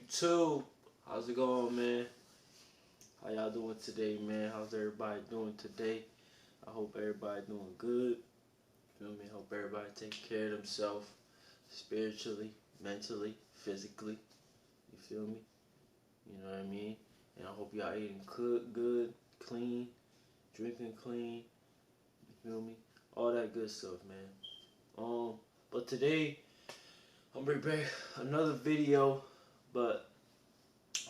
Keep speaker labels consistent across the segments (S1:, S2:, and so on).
S1: YouTube? How's it going, man? How y'all doing today, man? How's everybody doing today? I hope everybody doing good. Feel me? Hope everybody take care of themselves spiritually, mentally, physically. You feel me? You know what I mean? And I hope y'all eating good, clean, drinking clean. You feel me? All that good stuff, man. But today I'm bring back another video, but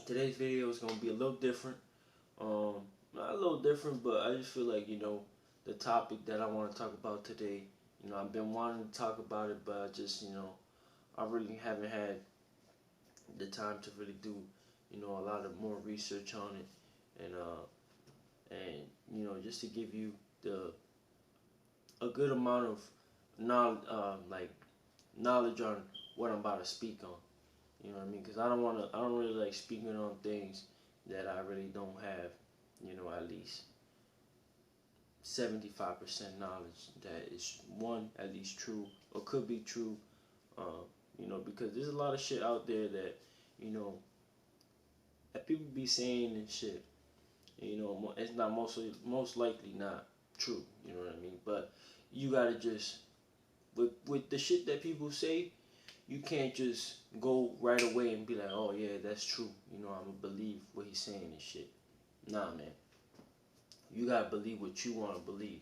S1: today's video is gonna be a little different. Not a little different, but I just feel like, the topic that I want to talk about today, I've been wanting to talk about it, but I just, I really haven't had the time to really do, a lot of more research on it, and just to give you a good amount of knowledge on what I'm about to speak on. You know what I mean? Because I don't really like speaking on things that I really don't have, at least 75% knowledge that is at least true or could be true. Because there's a lot of shit out there that, that people be saying and shit. It's not most likely not true. You know what I mean? But you gotta just with the shit that people say, you can't just go right away and be like, oh yeah, that's true. I'm gonna believe what he's saying and shit. Nah, man. You gotta believe what you wanna believe.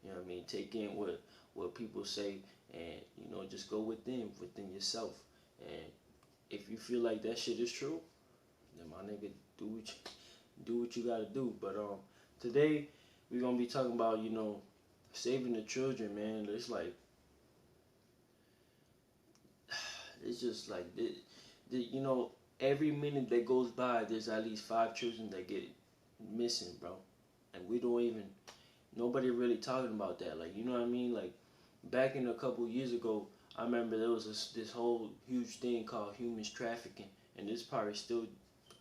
S1: You know what I mean? Take in what people say and, just go within yourself. And if you feel like that shit is true, then my nigga, do what you gotta do. But today we're gonna be talking about, saving the children, man. It's just like every minute that goes by, there's at least 5 children that get missing, bro. And nobody really talking about that. Like, you know what I mean? Like, back in a couple years ago, I remember there was this whole huge thing called human trafficking, and this probably still,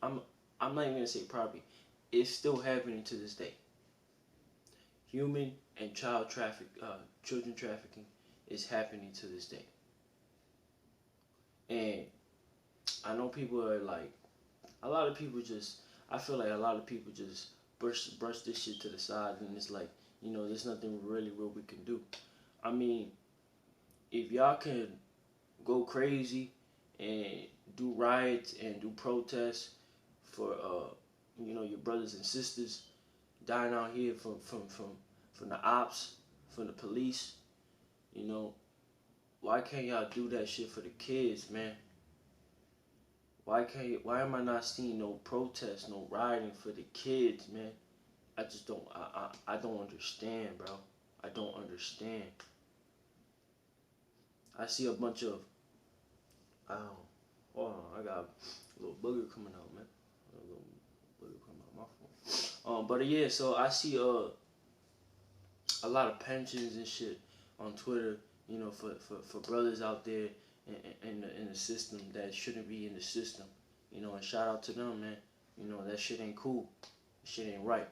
S1: I'm not even gonna say probably, it's still happening to this day. Human and children trafficking is happening to this day. And I know people are like, I feel like a lot of people just brush this shit to the side, and it's like, there's nothing really what we can do. I mean, if y'all can go crazy and do riots and do protests for your brothers and sisters dying out here from the ops, from the police, why can't y'all do that shit for the kids, man? Why am I not seeing no protests, no rioting for the kids, man? I just don't, I don't understand, bro. I don't understand. I see a bunch of, hold on, I got a little booger coming out, man. A little booger coming out my phone. But yeah, so I see a lot of pensions and shit on Twitter, for brothers out there in the system that shouldn't be in the system, and shout out to them, man. That shit ain't cool. That shit ain't right.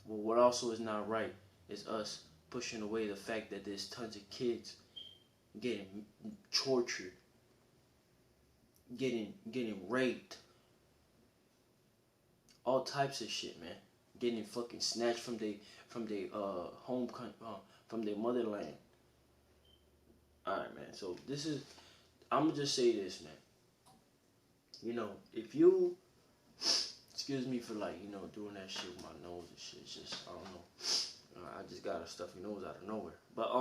S1: Well, what also is not right is us pushing away the fact that there's tons of kids getting tortured, getting raped, all types of shit, man. Getting fucking snatched from their home from their motherland. Alright, man. So I'm gonna just say this, man. If you, excuse me for doing that shit with my nose and shit. It's just, I don't know. I just got a stuffy nose out of nowhere. But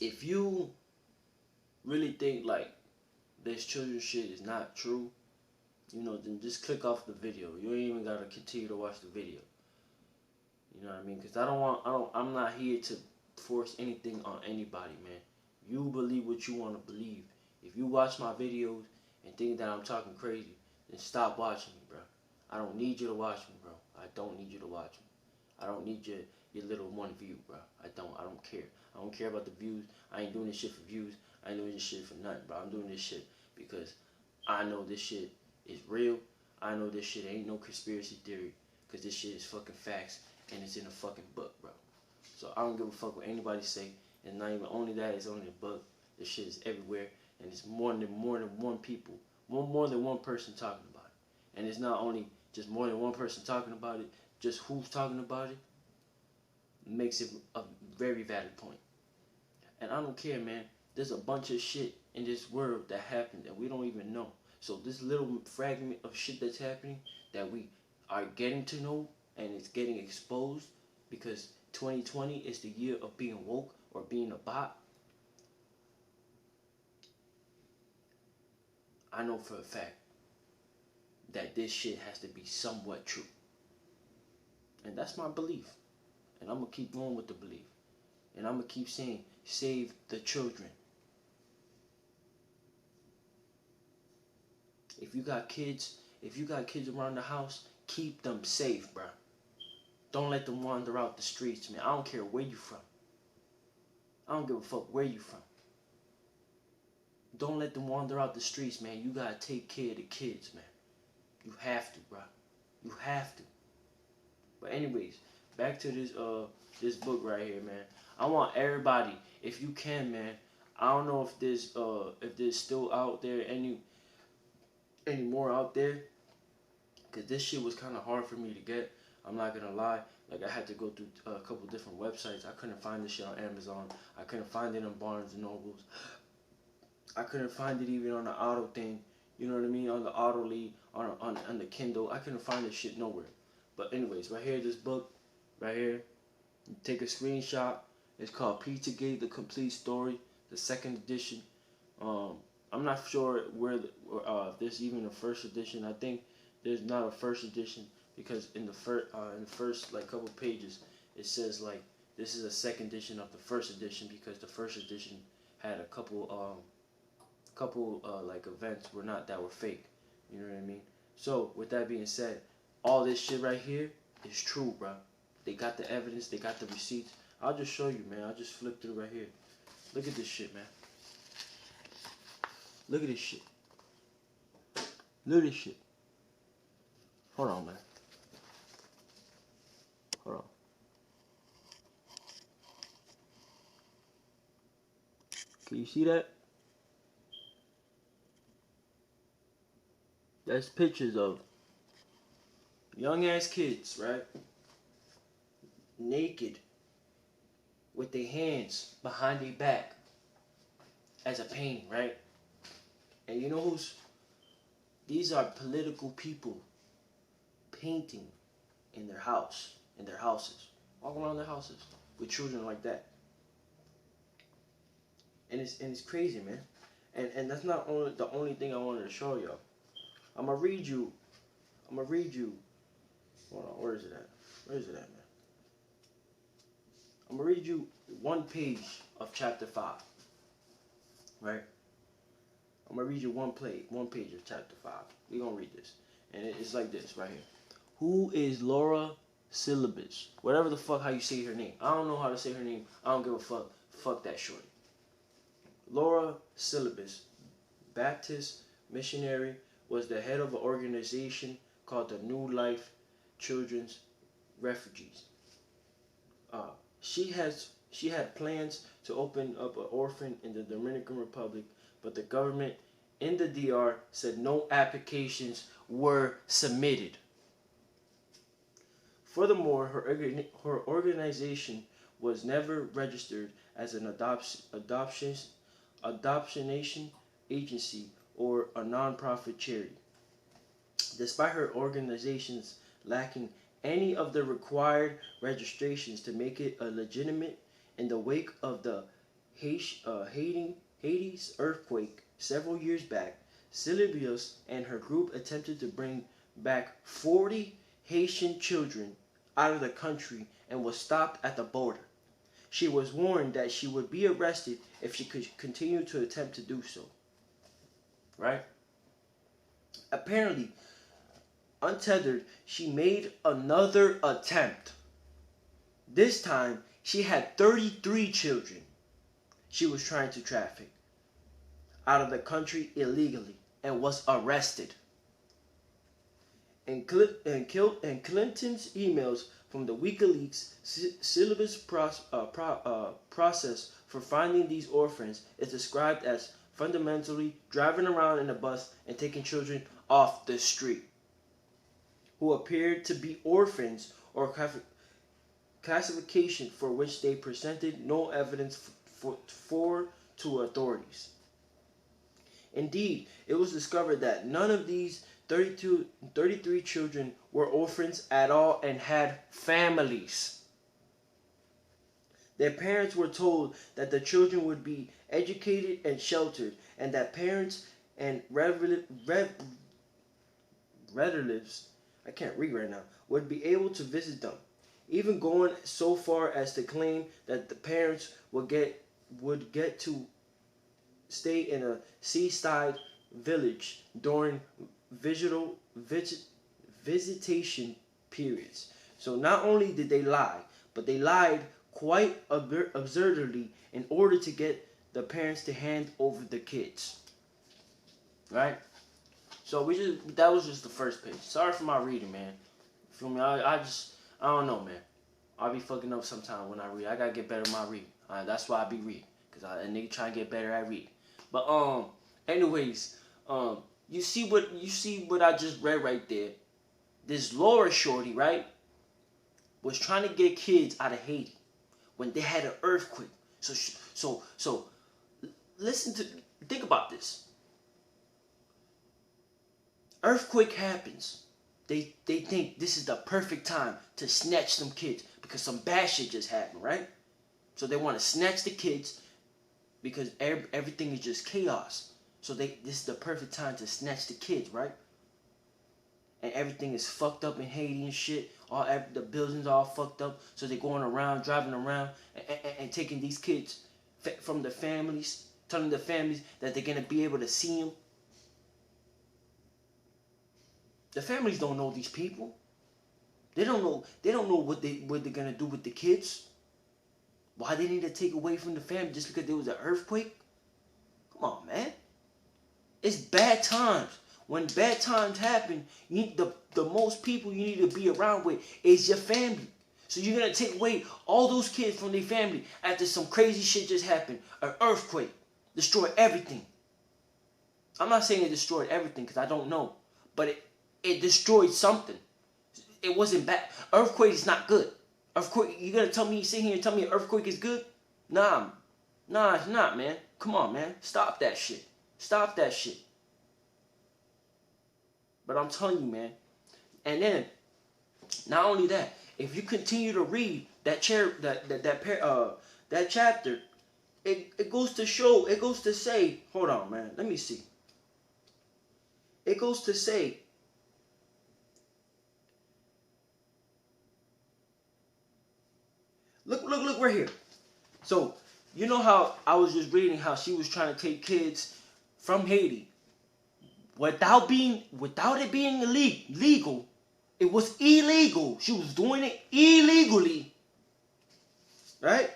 S1: if you really think like this children shit is not true, then just click off the video. You ain't even gotta continue to watch the video. You know what I mean? Because I'm not here to force anything on anybody, man. You believe what you want to believe. If you watch my videos and think that I'm talking crazy, then stop watching me, bro. I don't need you to watch me, bro. I don't need you to watch me. I don't need your little one view, bro. I don't care. I don't care about the views. I ain't doing this shit for views. I ain't doing this shit for nothing, bro. I'm doing this shit because I know this shit is real. I know this shit ain't no conspiracy theory, because this shit is fucking facts and it's in a fucking book, bro. So I don't give a fuck what anybody say. And not even only that, it's only a book. This shit is everywhere, and it's more than one people more than one person talking about it. And it's not only just more than one person talking about it, just who's talking about it makes it a very valid point. And I don't care, man. There's a bunch of shit in this world that happened that we don't even know. So this little fragment of shit that's happening that we are getting to know and it's getting exposed because 2020 is the year of being woke or being a bot. I know for a fact that this shit has to be somewhat true. And that's my belief. And I'm going to keep going with the belief. And I'm going to keep saying, save the children. If you got kids around the house, keep them safe, bro. Don't let them wander out the streets, man. I don't care where you from. I don't give a fuck where you from. Don't let them wander out the streets, man. You gotta take care of the kids, man. You have to, bro. You have to. But anyways, back to this book right here, man. I want everybody, if you can, man. I don't know if there's still out there any more out there, cause this shit was kind of hard for me to get. I'm not gonna lie. Like I had to go through a couple different websites. I couldn't find this shit on Amazon. I couldn't find it on Barnes and Nobles. I couldn't find it even on the auto thing. You know what I mean? On the auto lead, on the Kindle. I couldn't find this shit nowhere. But anyways, right here, this book, right here. Take a screenshot. It's called Pizzagate: The Complete Story, the second edition. I'm not sure where if there's even a first edition. I think there's not a first edition because in the first like couple pages it says like this is a second edition of the first edition because the first edition had a couple like events that were fake. You know what I mean? So with that being said, all this shit right here is true, bro. They got the evidence, they got the receipts. I'll just show you, man. I'll just flip through right here. Look at this shit, man. Look at this shit. Look at this shit. Hold on, man. Hold on. Can you see that? That's pictures of young ass kids, right? Naked with their hands behind their back as a painting, right? And you know these are political people painting in their houses, all around their houses with children like that. And it's crazy, man. And that's not the only thing I wanted to show y'all. I'm gonna read you. Hold on, where is it at, man? I'm gonna read you one page of chapter 5. Right? I'm gonna read you one page of chapter 5. We're gonna read this. And it's like this right here. Who is Laura Syllabus? Whatever the fuck how you say her name. I don't know how to say her name. I don't give a fuck. Fuck that shorty. Laura Syllabus, Baptist missionary, was the head of an organization called the New Life Children's Refugees. She had plans to open up an orphan in the Dominican Republic, but the government in the DR said no applications were submitted. Furthermore, her organization was never registered as an adoptionation agency or a non-profit charity. Despite her organization's lacking any of the required registrations to make it a legitimate, in the wake of the Haiti's earthquake several years back, Syllabus and her group attempted to bring back 40 Haitian children out of the country and was stopped at the border. She was warned that she would be arrested if she could continue to attempt to do so. Right? Apparently, untethered, she made another attempt. This time, she had 33 children she was trying to traffic out of the country illegally and was arrested. In Clinton's emails from the WikiLeaks Syllabus process for finding these orphans is described as fundamentally driving around in a bus and taking children off the street who appeared to be orphans or classification for which they presented no evidence for to authorities. Indeed, it was discovered that none of these 33 children were orphans at all and had families. Their parents were told that the children would be educated and sheltered, and that parents and relatives, I can't read right now, would be able to visit them, even going so far as to claim that the parents would get to stay in a seaside village during visitation periods. So not only did they lie, but they lied quite absurdly in order to get the parents to hand over the kids. Right? So that was just the first page. Sorry for my reading, man. Feel me? I don't know, man. I'll be fucking up sometime when I read. I gotta get better at my reading. That's why I be reading, cause a nigga try to get better at reading. But anyways, you see what I just read right there. This Laura shorty, right, was trying to get kids out of Haiti when they had an earthquake. So think about this. Earthquake happens. They think this is the perfect time to snatch some kids because some bad shit just happened, right? So they want to snatch the kids because everything is just chaos. So this is the perfect time to snatch the kids, right? And everything is fucked up in Haiti and shit. The buildings are all fucked up. So they're going around, driving around, and taking these kids from the families, telling the families that they're gonna be able to see them. The families don't know these people. They don't know what they're gonna do with the kids. Why they need to take away from the family just because there was an earthquake? Come on, man. It's bad times. When bad times happen, the most people you need to be around with is your family. So you're gonna take away all those kids from their family after some crazy shit just happened. An earthquake destroyed everything. I'm not saying it destroyed everything because I don't know, but it destroyed something. It wasn't bad. Earthquake is not good. Earthquake, you gonna sit here and tell me an earthquake is good? Nah, it's not, man. Come on, man. Stop that shit. Stop that shit. But I'm telling you, man. And then, not only that, if you continue to read that chapter, it goes to say, hold on, man. Let me see. It goes to say, look right here. So, you know how I was just reading how she was trying to take kids from Haiti without it being illegal. It was illegal. She was doing it illegally. Right?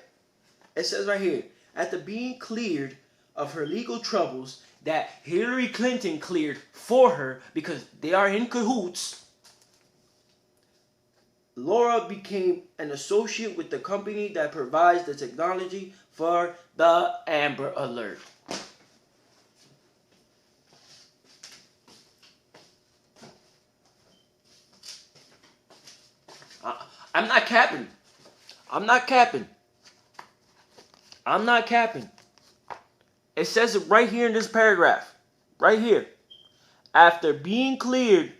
S1: It says right here, after being cleared of her legal troubles that Hillary Clinton cleared for her because they are in cahoots, Laura became an associate with the company that provides the technology for the Amber Alert. I'm not capping. It says it right here in this paragraph. Right here. After being cleared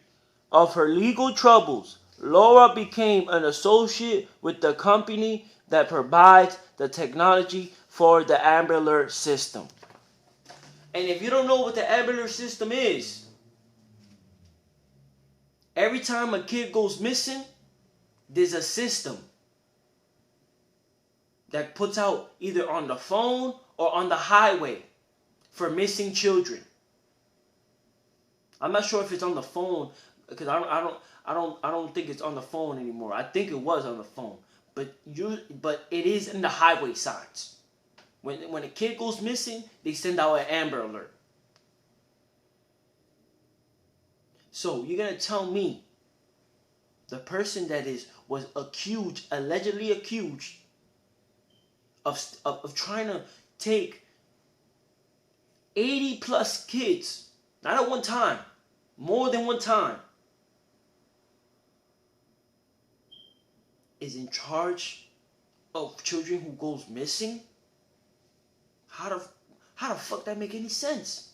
S1: of her legal troubles, Laura became an associate with the company that provides the technology for the Amber Alert system. And if you don't know what the Amber Alert system is, every time a kid goes missing, there's a system that puts out either on the phone or on the highway for missing children. I'm not sure if it's on the phone because I don't think it's on the phone anymore. I think it was on the phone, but it is in the highway signs. When a kid goes missing, they send out an Amber Alert. So you're gonna tell me the person that was allegedly accused of trying to take 80 plus kids, not at one time, more than one time, is in charge of children who goes missing? How the fuck that make any sense?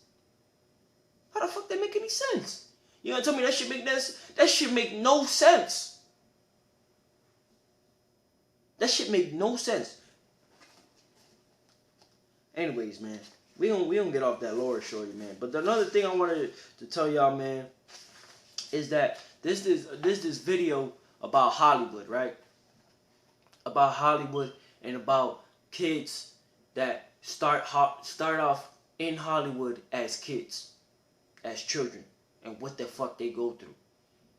S1: How the fuck that make any sense? You gonna tell me that shit make no sense? That shit make no sense. Anyways, man, we don't get off that Laura shorty, man. But another thing I wanted to tell y'all, man, is that this video about Hollywood, right? About Hollywood and about kids that start off in Hollywood as kids, as children, and what the fuck they go through.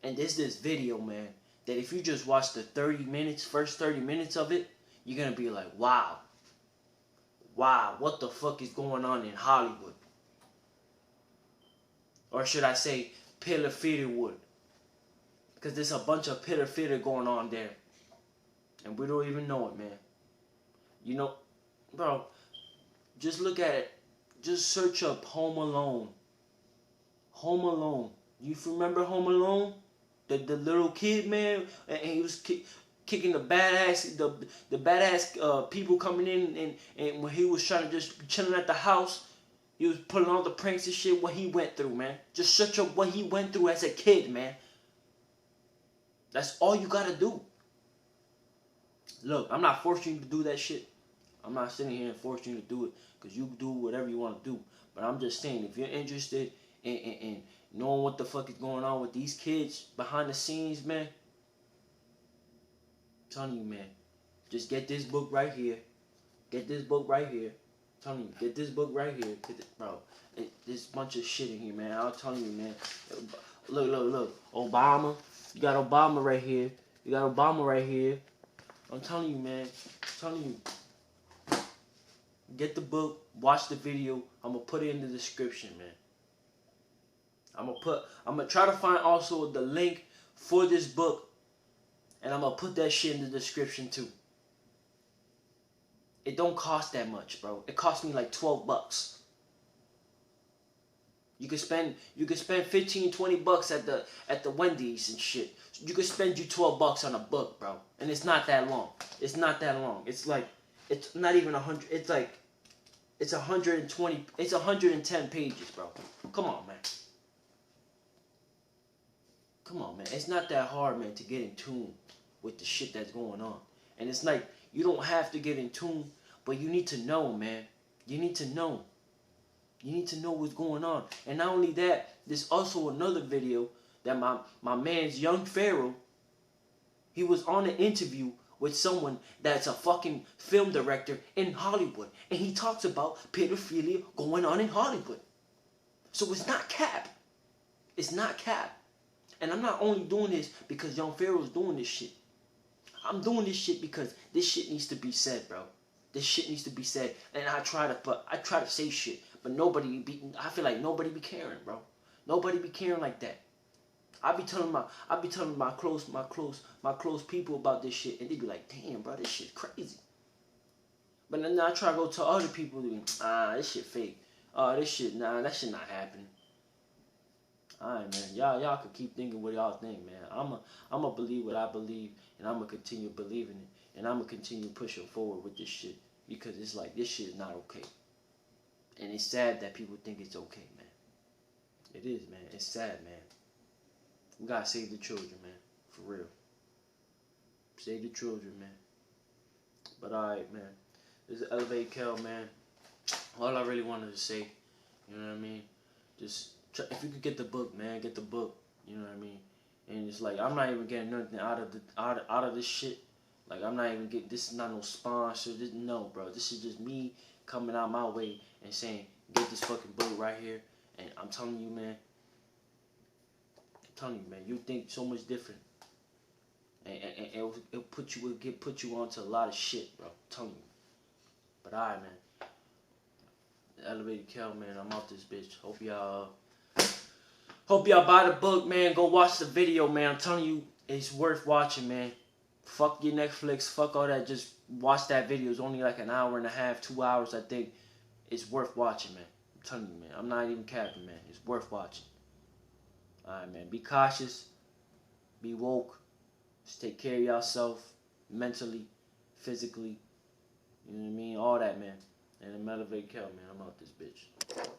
S1: And this video, man, that if you just watch the first 30 minutes of it, you're gonna be like, wow, what the fuck is going on in Hollywood? Or should I say Wood? Because there's a bunch of pedophilia going on there. And we don't even know it, man. You know, bro, just look at it. Just search up Home Alone. Home Alone. You remember Home Alone? The little kid, man, and he was kicking the badass people coming in, and when he was trying to just be chilling at the house, he was pulling all the pranks and shit. What he went through, man. Just search up what he went through as a kid, man. That's all you gotta do. Look, I'm not forcing you to do that shit. I'm not sitting here and forcing you to do it, because you do whatever you want to do. But I'm just saying, if you're interested in knowing what the fuck is going on with these kids behind the scenes, man, I'm telling you, man, just get this book right here. Get this book right here. I'm telling you, get this book right here. Bro, there's a bunch of shit in here, man. I'm telling you, man. Look. Obama. You got Obama right here. You got Obama right here. I'm telling you, man. I'm telling you. Get the book. Watch the video. I'm going to put it in the description, man. I'm gonna try to find also the link for this book, and I'm gonna put that shit in the description too. It don't cost that much, bro. It cost me like $12. You could spend 15, 20 bucks at the Wendy's and shit. You could spend you $12 on a book, bro. And it's not that long. It's not that long. It's like, it's not even 100. It's like, it's 120. It's 110 pages, bro. Come on, man. Come on, man. It's not that hard, man, to get in tune with the shit that's going on. And it's like, you don't have to get in tune, but you need to know, man. You need to know. You need to know what's going on. And not only that, there's also another video that my man's Young Pharaoh, he was on an interview with someone that's a fucking film director in Hollywood. And he talks about pedophilia going on in Hollywood. So it's not cap. It's not cap. And I'm not only doing this because Young Pharaoh's doing this shit. I'm doing this shit because this shit needs to be said, bro. This shit needs to be said. And I try to say shit, but I feel like nobody be caring, bro. Nobody be caring like that. I be telling my close people about this shit, and they be like, damn, bro, this shit crazy. But then I try to go to other people, this shit fake. This shit, that shit not happening. Alright, man. Y'all can keep thinking what y'all think, man. I'ma believe what I believe, and I'ma continue believing it, and I'ma continue pushing forward with this shit, because it's like, this shit is not okay. And it's sad that people think it's okay, man. It is, man. It's sad, man. We gotta save the children, man. For real. Save the children, man. But alright, man. This is Elevate Kel, man. All I really wanted to say, you know what I mean? Just if you could get the book, man, get the book. You know what I mean? And it's like, I'm not even getting nothing out of this shit. Like, I'm not even getting, this is not no sponsor. No, bro. This is just me coming out my way and saying, get this fucking book right here. And I'm telling you, man. You think so much different. And it'll put you onto a lot of shit, bro. I'm telling you. But alright, man. Elevated Kel, man. I'm off this bitch. Hope y'all buy the book, man. Go watch the video, man. I'm telling you, it's worth watching, man. Fuck your Netflix. Fuck all that. Just watch that video. It's only like an hour and a half, 2 hours, I think. It's worth watching, man. I'm telling you, man. I'm not even capping, man. It's worth watching. Alright, man. Be cautious. Be woke. Just take care of yourself mentally, physically. You know what I mean? All that, man. And the Motivate Kel, man. I'm out this bitch.